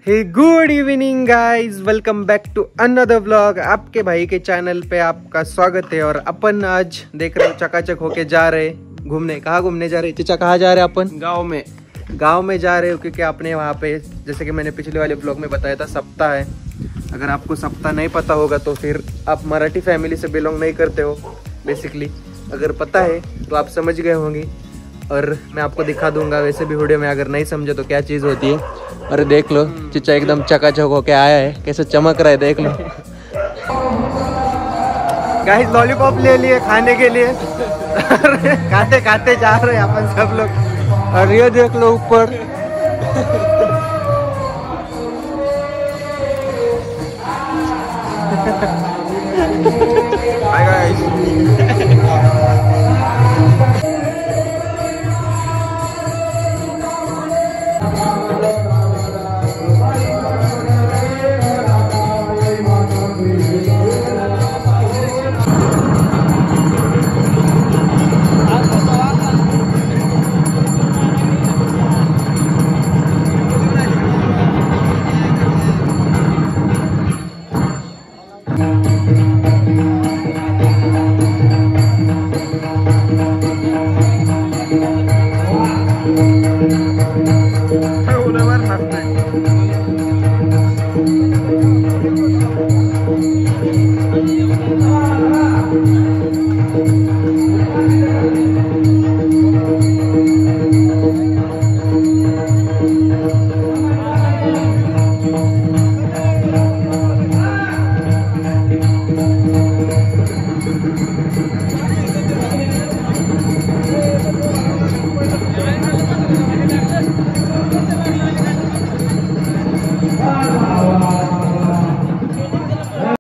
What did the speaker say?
Hey good evening guys, welcome back to another vlog. आपके भाई के चैनल पे आपका स्वागत है। और अपन आज देख रहे हो चकाचक होके जा रहे घूमने। कहाँ घूमने जा रहे चचा? कहाँ जा रहे हैं अपन? गांव में जा रहे हो क्योंकि आपने वहाँ पे, जैसे कि मैंने पिछले वाले ब्लॉग में बताया था, सप्ताह है। अगर आपको सप्ताह नहीं पता होगा तो फिर आप मराठी फैमिली से बिलोंग नहीं करते हो बेसिकली। अगर पता है तो आप समझ गए होंगे और मैं आपको दिखा दूंगा वैसे भी वीडियो में, अगर नहीं समझे तो क्या चीज़ होती है। अरे देख लो चिच्चा एकदम चकाचक होके आया है, कैसे चमक रहा है देख लो। गाइस लॉलीपॉप ले लिए खाने के लिए खाते खाते जा रहे हैं अपन सब लोग। और ये देख लो ऊपर